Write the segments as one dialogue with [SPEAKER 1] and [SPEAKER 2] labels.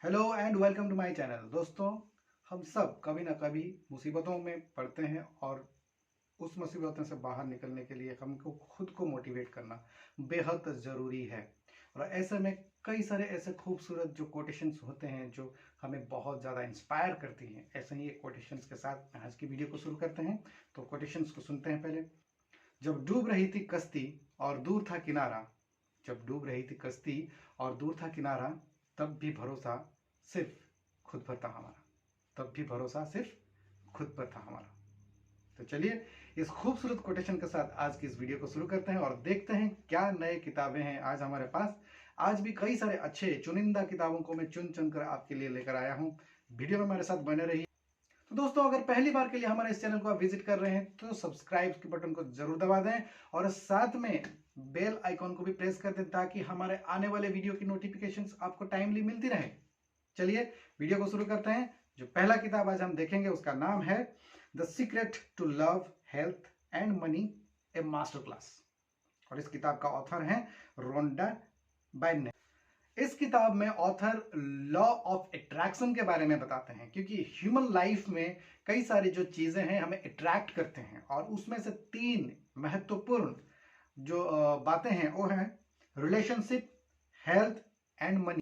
[SPEAKER 1] Hello and welcome to my channel. दोस्तों, हम सब कभी ना कभी मुसीबतों में पड़ते हैं और उस मुसीबतों से बाहर निकलने के लिए हमको खुद को मोटिवेट करना बेहद ज़रूरी है। और ऐसे में कई सारे ऐसे खूबसूरत जो कोटेशंस होते हैं जो हमें बहुत ज़्यादा इंस्पायर करती हैं। ऐसे ही एक कोटेशंस के साथ आज की वीडियो को शुरू करते हैं। तो कोटेशंस को सुनते हैं पहले। जब डूब रही थी कश्ती और दूर था किनारा, जब डूब रही थी कश्ती और दूर था किनारा, तब भी भरोसा सिर्फ खुद पर था हमारा। तब भी भरोसा सिर्फ खुद पर था हमारा। तो चलिए इस खूबसूरत कोटेशन के साथ आज की इस वीडियो को शुरू करते हैं और देखते हैं क्या नए किताबें हैं आज हमारे पास। आज भी कई सारे अच्छे चुनिंदा किताबों को मैं चुन चुन कर आपके लिए लेकर आया हूं। वीडियो में हमारे साथ बने रहिए। तो दोस्तों, अगर पहली बार के लिए हमारे इस चैनल को आप विजिट कर रहे हैं तो सब्सक्राइब के बटन को जरूर दबा दें और साथ में बेल आइकॉन को भी प्रेस कर दें ताकि हमारे आने वाले वीडियो की नोटिफिकेशंस आपको टाइमली मिलती रहे। चलिए वीडियो को शुरू करते हैं। जो पहला किताब आज हम देखेंगे उसका नाम है the secret to love health and money, a master class. और इस किताब का ऑथर है रोंडा बायने। इस किताब में ऑथर लॉ ऑफ अट्रैक्शन के बारे में बताते हैं, क्योंकि ह्यूमन लाइफ में कई सारी जो चीजें हैं हमें अट्रैक्ट करते हैं और उसमें से तीन महत्वपूर्ण जो बातें हैं वो है रिलेशनशिप, हेल्थ एंड मनी।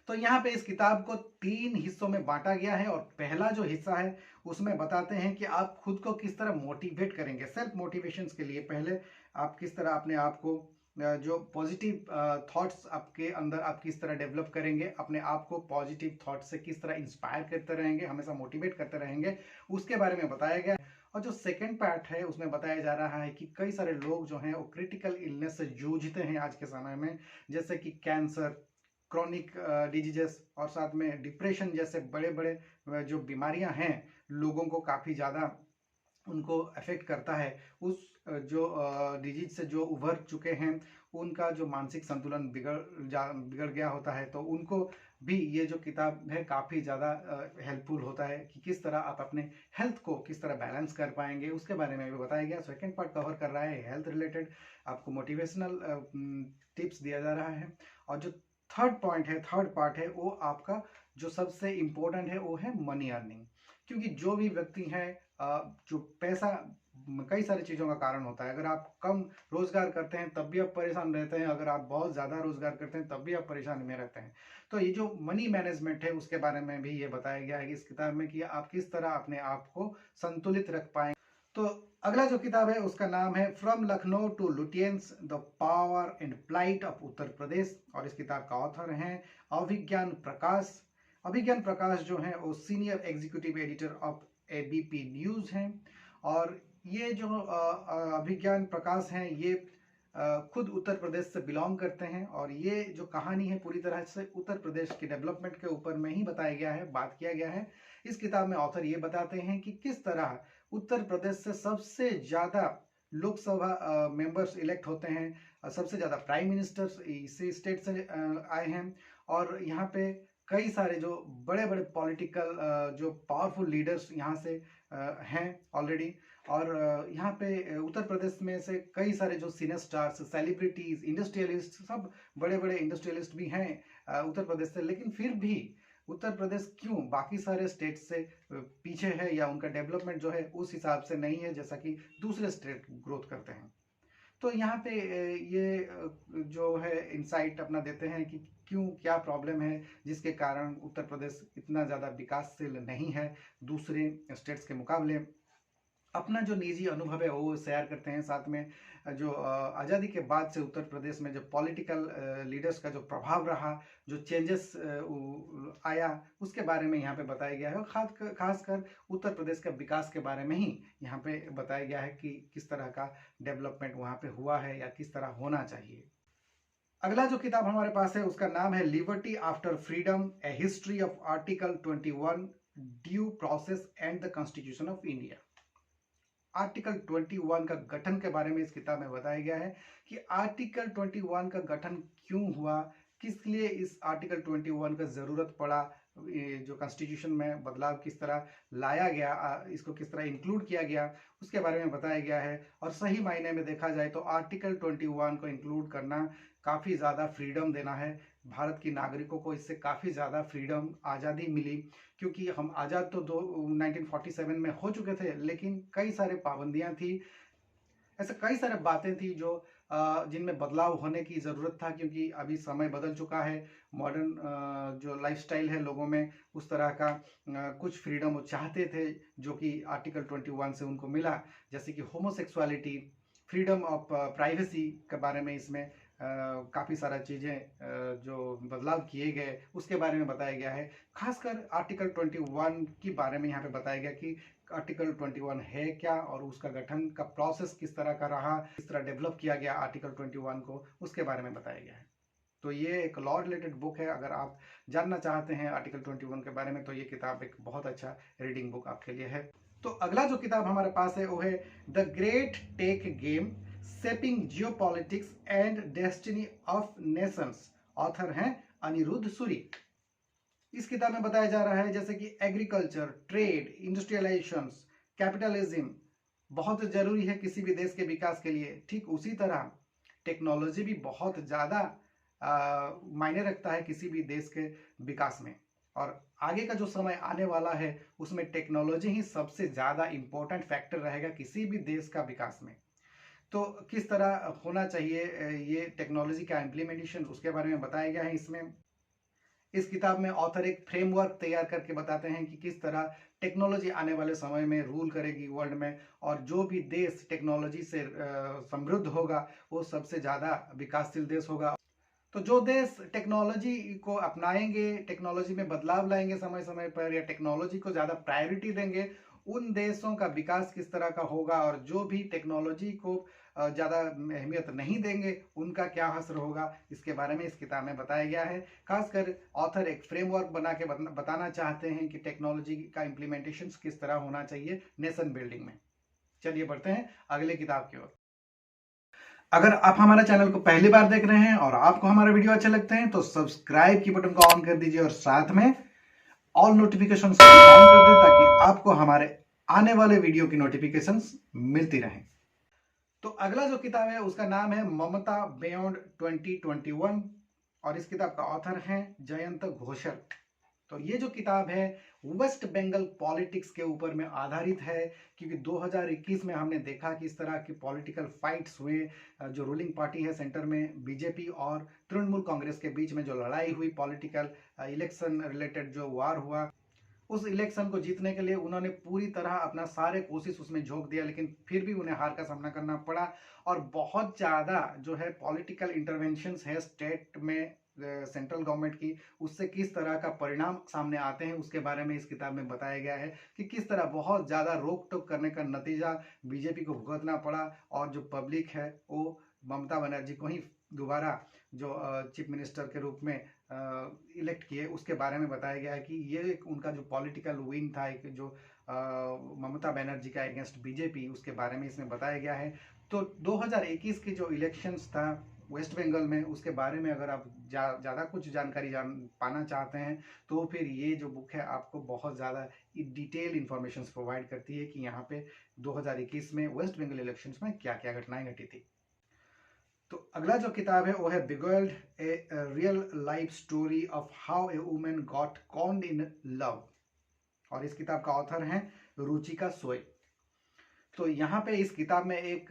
[SPEAKER 1] तो यहाँ पे इस किताब को तीन हिस्सों में बांटा गया है और पहला जो हिस्सा है उसमें बताते हैं कि आप खुद को किस तरह मोटिवेट करेंगे। सेल्फ मोटिवेशंस के लिए पहले आप किस तरह अपने आप को जो पॉजिटिव थॉट्स आपके अंदर आप किस तरह डेवलप करेंगे, अपने आप को पॉजिटिव थॉट्स से किस तरह इंस्पायर करते रहेंगे, हमेशा मोटिवेट करते रहेंगे, उसके बारे में बताया गया। और जो सेकंड पार्ट है उसमें बताया जा रहा है कि कई सारे लोग जो हैं वो क्रिटिकल इलनेस से जूझते हैं आज के समय में, जैसे कि कैंसर, क्रॉनिक डिजीजेस और साथ में डिप्रेशन जैसे बड़े बड़े जो बीमारियां हैं लोगों को काफ़ी ज़्यादा उनको अफेक्ट करता है। उस जो डिजीज से जो उभर चुके हैं उनका जो मानसिक संतुलन बिगड़ गया होता है, तो उनको भी ये जो किताब है काफ़ी ज़्यादा हेल्पफुल होता है कि किस तरह आप अपने हेल्थ को किस तरह बैलेंस कर पाएंगे, उसके बारे में भी बताया गया। सेकेंड पार्ट कवर कर रहा है हेल्थ रिलेटेड, आपको मोटिवेशनल टिप्स दिया जा रहा है। और जो थर्ड पार्ट है वो आपका जो सबसे इम्पोर्टेंट है वो है मनी अर्निंग। क्योंकि जो भी व्यक्ति है जो पैसा कई सारी चीज़ों का कारण होता है। अगर आप कम रोजगार करते हैं तब भी आप परेशान रहते हैं, अगर आप बहुत ज़्यादा रोजगार करते हैं तब भी आप परेशानी में रहते हैं। तो ये जो मनी मैनेजमेंट है उसके बारे में भी ये बताया गया है कि इस किताब में कि आप किस तरह अपने आप को संतुलित रख पाएंगे। तो अगला जो किताब है उसका नाम है from Lucknow to Lutyens, the power and plight of Uttar Pradesh. और इस किताब का ऑथर हैं अभिज्ञान प्रकाश। अभिज्ञान प्रकाश जो है वो senior executive editor of ABP news हैं। और ये जो अभिज्ञान प्रकाश हैं ये खुद उत्तर प्रदेश से बिलोंग करते हैं और ये जो कहानी है पूरी तरह से उत्तर प्रदेश के डेवलपमेंट के ऊपर में ही बताया गया है, बात किया गया है। इस किताब में ऑथर ये बताते हैं कि किस तरह उत्तर प्रदेश से सबसे ज़्यादा लोकसभा मेंबर्स इलेक्ट होते हैं, सबसे ज़्यादा प्राइम मिनिस्टर्स इसी स्टेट से आए हैं। और यहाँ पे कई सारे जो बड़े बड़े पॉलिटिकल जो पावरफुल लीडर्स यहाँ से हैं ऑलरेडी। और यहाँ पे उत्तर प्रदेश में से कई सारे जो सिने स्टार्स, सेलिब्रिटीज, इंडस्ट्रियलिस्ट, सब बड़े बड़े इंडस्ट्रियलिस्ट भी हैं उत्तर प्रदेश से। लेकिन फिर भी उत्तर प्रदेश क्यों बाकी सारे स्टेट से पीछे है या उनका डेवलपमेंट जो है उस हिसाब से नहीं है जैसा कि दूसरे स्टेट ग्रोथ करते हैं। तो यहाँ पे ये जो है इंसाइट अपना देते हैं कि क्यों, क्या प्रॉब्लम है जिसके कारण उत्तर प्रदेश इतना ज़्यादा विकासशील नहीं है दूसरे स्टेट्स के मुकाबले। अपना जो निजी अनुभव है वो शेयर करते हैं। साथ में जो आज़ादी के बाद से उत्तर प्रदेश में जो पॉलिटिकल लीडर्स का जो प्रभाव रहा, जो चेंजेस आया, उसके बारे में यहाँ पे बताया गया है। और खासकर उत्तर प्रदेश का विकास के बारे में ही यहाँ पे बताया गया है कि किस तरह का डेवलपमेंट वहाँ पे हुआ है या किस तरह होना चाहिए। अगला जो किताब हमारे पास है उसका नाम है liberty after freedom, A history of article 21, due process and the constitution of India. Article 21 का गठन के बारे में इस किताब में बताया गया है कि आर्टिकल 21 का गठन क्यों हुआ, किस लिए इस आर्टिकल 21 का ज़रूरत पड़ा, जो कॉन्स्टिट्यूशन में बदलाव किस तरह लाया गया, इसको किस तरह इंक्लूड किया गया, उसके बारे में बताया गया है। और सही मायने में देखा जाए तो आर्टिकल 21 को इंक्लूड करना काफ़ी ज़्यादा फ्रीडम देना है भारत की नागरिकों को इससे काफ़ी ज़्यादा फ्रीडम, आज़ादी मिली, क्योंकि हम आज़ाद तो 1947 में हो चुके थे, लेकिन कई सारे पाबंदियां थी, ऐसे कई सारे बातें थी जो जिनमें बदलाव होने की ज़रूरत था, क्योंकि अभी समय बदल चुका है। मॉडर्न जो लाइफस्टाइल है लोगों में, उस तरह का कुछ फ्रीडम वो चाहते थे जो कि आर्टिकल 21 से उनको मिला, जैसे कि होमोसेक्सुअलिटी, फ्रीडम ऑफ प्राइवेसी के बारे में इसमें काफ़ी सारा चीज़ें जो बदलाव किए गए उसके बारे में बताया गया है। खासकर आर्टिकल 21 के बारे में यहाँ पे बताया गया कि आर्टिकल 21 है क्या और उसका गठन का प्रोसेस किस तरह का रहा, किस तरह डेवलप किया गया आर्टिकल 21 को, उसके बारे में बताया गया है। तो ये एक लॉ रिलेटेड बुक है। अगर आप जानना चाहते हैं आर्टिकल 21 के बारे में तो ये किताब एक बहुत अच्छा रीडिंग बुक आपके लिए है। तो अगला जो किताब हमारे पास है वो है the great tech game, shaping geopolitics and destiny of nations. Author हैं अनिरुद्ध सूरी। इस किताब में बताया जा रहा है जैसे कि एग्रीकल्चर, ट्रेड, इंडस्ट्रियलाइजेशन, कैपिटलिज्म बहुत जरूरी है किसी भी देश के विकास के लिए, ठीक उसी तरह टेक्नोलॉजी भी बहुत ज़्यादा मायने रखता है किसी भी देश के विकास में। और आगे का जो समय आने वाला है उसमें टेक्नोलॉजी ही सबसे ज़्यादा इम्पोर्टेंट फैक्टर रहेगा किसी भी देश का विकास में। तो किस तरह होना चाहिए ये टेक्नोलॉजी का इम्प्लीमेंटेशन, उसके बारे में बताया गया है इसमें। इस किताब में ऑथर एक फ्रेमवर्क तैयार करके बताते हैं कि किस तरह टेक्नोलॉजी आने वाले समय में रूल करेगी वर्ल्ड में, और जो भी देश टेक्नोलॉजी से समृद्ध होगा वो सबसे ज़्यादा विकासशील देश होगा। तो जो देश टेक्नोलॉजी को अपनाएंगे, टेक्नोलॉजी में बदलाव लाएंगे समय समय पर, या टेक्नोलॉजी को ज़्यादा प्रायोरिटी देंगे, उन देशों का विकास किस तरह का होगा, और जो भी टेक्नोलॉजी को ज़्यादा अहमियत नहीं देंगे उनका क्या असर होगा, इसके बारे में इस किताब में बताया गया है। खासकर ऑथर एक फ्रेमवर्क बना के बताना चाहते हैं कि टेक्नोलॉजी का इम्प्लीमेंटेशन किस तरह होना चाहिए नेशन बिल्डिंग में। चलिए बढ़ते हैं अगले किताब की ओर। अगर आप हमारे चैनल को पहली बार देख रहे हैं और आपको हमारे वीडियो अच्छे लगते हैं तो सब्सक्राइब की बटन को ऑन कर दीजिए और साथ में ऑल नोटिफिकेशंस को ऑन कर दें ताकि आपको हमारे आने वाले वीडियो की नोटिफिकेशंस मिलती रहें। तो अगला जो किताब है उसका नाम है ममता बियॉन्ड 2021 और इस किताब का ऑथर हैं जयंत घोषल। तो ये जो किताब है वेस्ट बंगाल पॉलिटिक्स के ऊपर में आधारित है, क्योंकि 2021 में हमने देखा कि इस तरह की पॉलिटिकल फाइट्स हुए, जो रूलिंग पार्टी है सेंटर में बीजेपी और तृणमूल कांग्रेस के बीच में जो लड़ाई हुई, पॉलिटिकल इलेक्शन रिलेटेड जो वार हुआ, उस इलेक्शन को जीतने के लिए उन्होंने पूरी तरह अपना सारे कोशिश उसमें झोंक दिया, लेकिन फिर भी उन्हें हार का सामना करना पड़ा। और बहुत ज़्यादा जो है पॉलिटिकल इंटरवेंशंस है स्टेट में सेंट्रल गवर्नमेंट की, उससे किस तरह का परिणाम सामने आते हैं उसके बारे में इस किताब में बताया गया है कि किस तरह बहुत ज़्यादा रोक टोक करने का नतीजा बीजेपी को भुगतना पड़ा, और जो पब्लिक है वो ममता बनर्जी को ही दोबारा जो चीफ मिनिस्टर के रूप में इलेक्ट किए, उसके बारे में बताया गया है कि ये एक उनका जो पॉलिटिकल विन था, एक जो ममता बनर्जी का अगेंस्ट बीजेपी, उसके बारे में इसमें बताया गया है। तो 2021 की जो इलेक्शंस था वेस्ट बंगाल में, उसके बारे में अगर आप ज़्यादा कुछ जानकारी पाना चाहते हैं तो फिर ये जो बुक है आपको बहुत ज़्यादा डिटेल इंफॉर्मेशन प्रोवाइड करती है कि यहाँ पे 2021 में वेस्ट बंगाल इलेक्शंस में क्या क्या घटनाएं घटी थी। तो अगला जो किताब है वो है beguiled, a real life story of how a woman got conned in love, और इस किताब का ऑथर हैं रुचिका सोय। तो यहाँ पे इस किताब में एक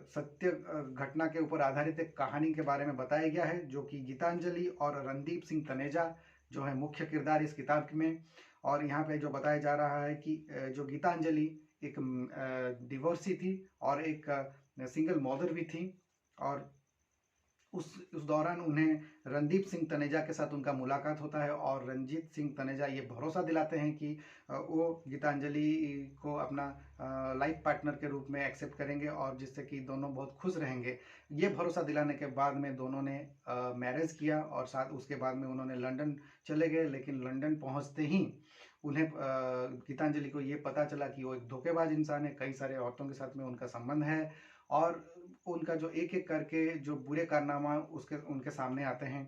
[SPEAKER 1] सत्य घटना के ऊपर आधारित एक कहानी के बारे में बताया गया है, जो कि गीतांजलि और रणदीप सिंह तनेजा जो है मुख्य किरदार इस किताब में। और यहाँ पे जो बताया जा रहा है कि जो गीतांजलि एक डिवोर्सी थी और एक सिंगल मदर भी थी, और उस दौरान उन्हें रणदीप सिंह तनेजा के साथ उनका मुलाकात होता है, और रणजीत सिंह तनेजा ये भरोसा दिलाते हैं कि वो गीतांजलि को अपना लाइफ पार्टनर के रूप में एक्सेप्ट करेंगे और जिससे कि दोनों बहुत खुश रहेंगे। ये भरोसा दिलाने के बाद में दोनों ने मैरिज किया, और साथ उसके बाद में उन्होंने लंदन चले गए। लेकिन लंदन पहुंचते ही उन्हें गीतांजलि को ये पता चला कि वो एक धोखेबाज इंसान है, कई सारे औरतों के साथ में उनका संबंध है, और उनका जो एक एक करके जो बुरे कारनामा उसके उनके सामने आते हैं।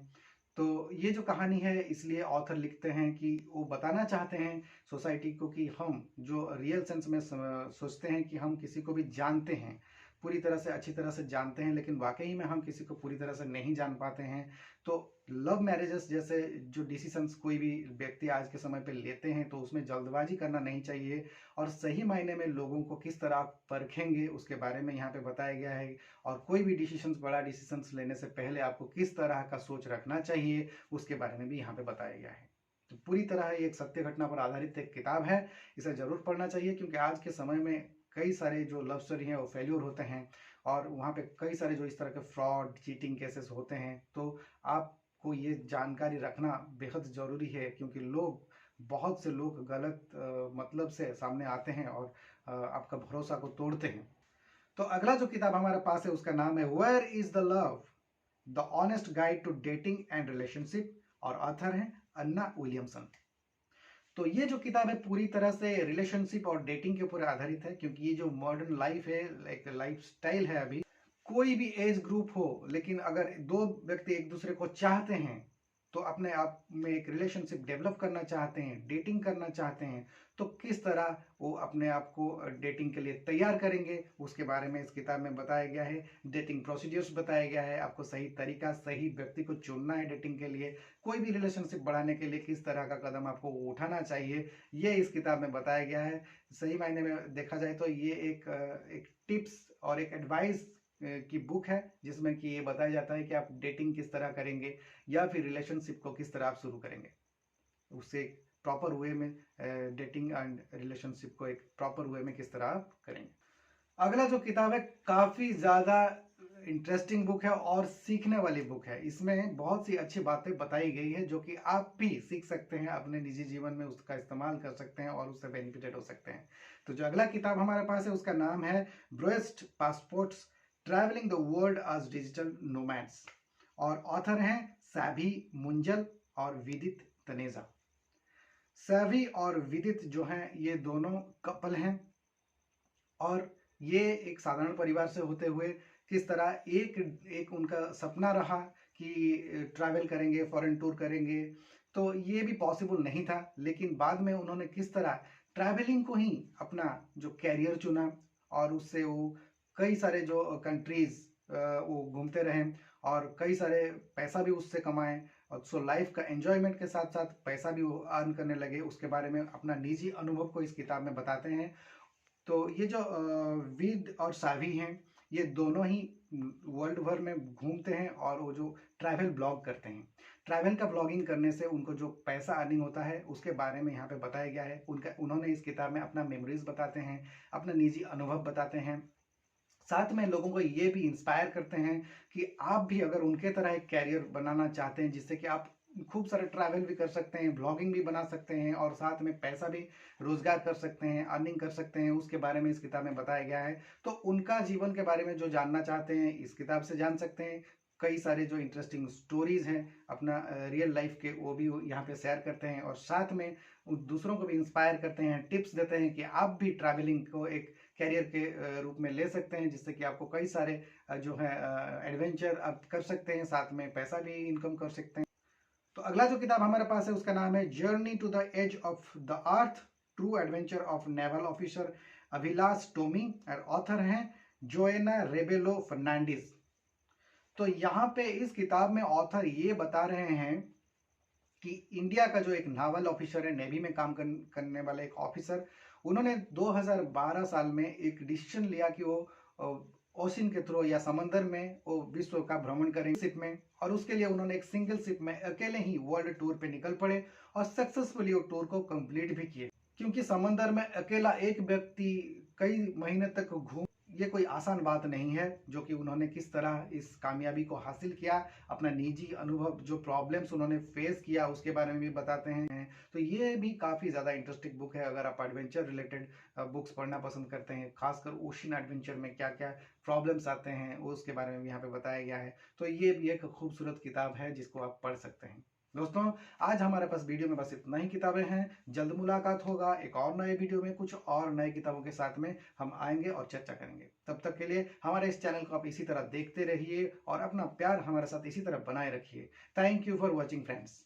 [SPEAKER 1] तो ये जो कहानी है इसलिए ऑथर लिखते हैं कि वो बताना चाहते हैं सोसाइटी को कि हम जो रियल सेंस में सोचते हैं कि हम किसी को भी जानते हैं, पूरी तरह से अच्छी तरह से जानते हैं, लेकिन वाकई में हम किसी को पूरी तरह से नहीं जान पाते हैं। तो लव मैरिजेस जैसे जो डिसीजंस कोई भी व्यक्ति आज के समय पे लेते हैं, तो उसमें जल्दबाजी करना नहीं चाहिए और सही मायने में लोगों को किस तरह आप परखेंगे उसके बारे में यहाँ पे बताया गया है। और कोई भी डिसीजंस, बड़ा डिसीजंस लेने से पहले आपको किस तरह का सोच रखना चाहिए उसके बारे में भी यहाँ पे बताया गया है। तो पूरी तरह ये एक सत्य घटना पर आधारित एक किताब है, इसे जरूर पढ़ना चाहिए, क्योंकि आज के समय में कई सारे जो लव स्टोरी हैं वो फेल्योर होते हैं और वहाँ पे कई सारे जो इस तरह के फ्रॉड, चीटिंग केसेस होते हैं। तो आपको ये जानकारी रखना बेहद ज़रूरी है, क्योंकि बहुत से लोग गलत मतलब से सामने आते हैं और आपका भरोसा को तोड़ते हैं। तो अगला जो किताब हमारे पास है उसका नाम है where is the love, the honest guide to dating and relationship, और ऑथर है अन्ना विलियमसन। तो ये जो किताब है पूरी तरह से रिलेशनशिप और डेटिंग के ऊपर आधारित है, क्योंकि ये जो मॉडर्न लाइफ है, एक लाइफ स्टाइल है, अभी कोई भी एज ग्रुप हो, लेकिन अगर दो व्यक्ति एक दूसरे को चाहते हैं, तो अपने आप में एक रिलेशनशिप डेवलप करना चाहते हैं, डेटिंग करना चाहते हैं, तो किस तरह वो अपने आप को डेटिंग के लिए तैयार करेंगे उसके बारे में इस किताब में बताया गया है। डेटिंग प्रोसीजर्स बताया गया है, आपको सही तरीका, सही व्यक्ति को चुनना है डेटिंग के लिए, कोई भी रिलेशनशिप बढ़ाने के लिए किस तरह का कदम आपको उठाना चाहिए, ये इस किताब में बताया गया है। सही मायने में देखा जाए तो ये एक टिप्स और एक एडवाइस की बुक है, जिसमें कि ये बताया जाता है कि आप डेटिंग किस तरह करेंगे या फिर रिलेशनशिप को किस तरह आप शुरू करेंगे, उससे एक प्रॉपर वे में डेटिंग एंड रिलेशनशिप को एक प्रॉपर वे में किस तरह आप करेंगे। अगला जो किताब है काफ़ी ज़्यादा इंटरेस्टिंग बुक है और सीखने वाली बुक है। इसमें बहुत सी अच्छी बातें बताई गई है जो कि आप भी सीख सकते हैं, अपने निजी जीवन में उसका इस्तेमाल कर सकते हैं और उससे बेनिफिटेड हो सकते हैं। तो जो अगला किताब हमारे पास है उसका नाम है ब्रोएस्ट passports, travelling the world as digital nomads, और ऑथर हैं सैभी मुंजल और विदित तनेजा। सैभी और विदित जो हैं ये दोनों कपल हैं और ये एक साधारण परिवार से होते हुए किस तरह एक एक उनका सपना रहा कि ट्रैवल करेंगे, फॉरेन टूर करेंगे, तो ये भी पॉसिबल नहीं था, लेकिन बाद में उन्होंने किस तरह ट्रैवलिंग को ही अपना जो कैरियर चुना और उससे वो कई सारे जो कंट्रीज वो घूमते रहे और कई सारे पैसा भी उससे कमाए, और सो लाइफ का एंजॉयमेंट के साथ साथ पैसा भी वो अर्न करने लगे। उसके बारे में अपना निजी अनुभव को इस किताब में बताते हैं। तो ये जो विद और सावी हैं, ये दोनों ही वर्ल्ड भर में घूमते हैं और वो जो ट्रैवल ब्लॉग करते हैं, ट्रैवल का ब्लॉगिंग करने से उनको जो पैसा अर्निंग होता है उसके बारे में यहाँ पे बताया गया है। उन्होंने इस किताब में अपना मेमोरीज बताते हैं, अपना निजी अनुभव बताते हैं, साथ में लोगों को ये भी इंस्पायर करते हैं कि आप भी अगर उनके तरह एक कैरियर बनाना चाहते हैं जिससे कि आप खूब सारे ट्रैवल भी कर सकते हैं, ब्लॉगिंग भी बना सकते हैं और साथ में पैसा भी रोजगार कर सकते हैं, अर्निंग कर सकते हैं, उसके बारे में इस किताब में बताया गया है। तो उनका जीवन के बारे में जो जानना चाहते हैं इस किताब से जान सकते हैं। कई सारे जो इंटरेस्टिंग स्टोरीज हैं अपना रियल लाइफ के, वो भी यहाँ पे शेयर करते हैं और साथ में दूसरों को भी इंस्पायर करते हैं, टिप्स देते हैं कि आप भी ट्रैवलिंग को एक कैरियर के रूप में ले सकते हैं, जिससे कि आपको कई सारे जो है एडवेंचर आप कर सकते हैं, साथ में पैसा भी इनकम कर सकते हैं। तो अगला जो किताब हमारे पास है उसका नाम है journey to the edge of the earth, true adventure of naval officer Abhilash Tomy, और ऑथर हैं जोएना रेबेलो फर्नांडिस। तो यहाँ पे इस किताब में ऑथर ये बता रहे हैं कि इंडिया का जो एक नावल ऑफिसर है, नेवी में काम करने वाला एक ऑफिसर, उन्होंने 2012 साल में एक डिसीजन लिया कि वो ओशन के थ्रू या समंदर में वो विश्व का भ्रमण करेंगे शिप में, और उसके लिए उन्होंने एक सिंगल शिप में अकेले ही वर्ल्ड टूर पे निकल पड़े और सक्सेसफुली वो टूर को कंप्लीट भी किए। क्योंकि समंदर में अकेला एक व्यक्ति कई महीने तक घूम, ये कोई आसान बात नहीं है, जो कि उन्होंने किस तरह इस कामयाबी को हासिल किया, अपना निजी अनुभव, जो प्रॉब्लम्स उन्होंने फेस किया उसके बारे में भी बताते हैं। तो ये भी काफ़ी ज़्यादा इंटरेस्टिंग बुक है अगर आप एडवेंचर रिलेटेड बुक्स पढ़ना पसंद करते हैं, खासकर ओशन एडवेंचर में क्या क्या प्रॉब्लम्स आते हैं उसके बारे में भी यहाँ पे बताया गया है। तो ये भी एक खूबसूरत किताब है जिसको आप पढ़ सकते हैं। दोस्तों, आज हमारे पास वीडियो में बस इतना ही किताबें हैं। जल्द मुलाकात होगा एक और नए वीडियो में, कुछ और नए किताबों के साथ में हम आएंगे और चर्चा करेंगे। तब तक के लिए हमारे इस चैनल को आप इसी तरह देखते रहिए और अपना प्यार हमारे साथ इसी तरह बनाए रखिए। Thank you for watching friends.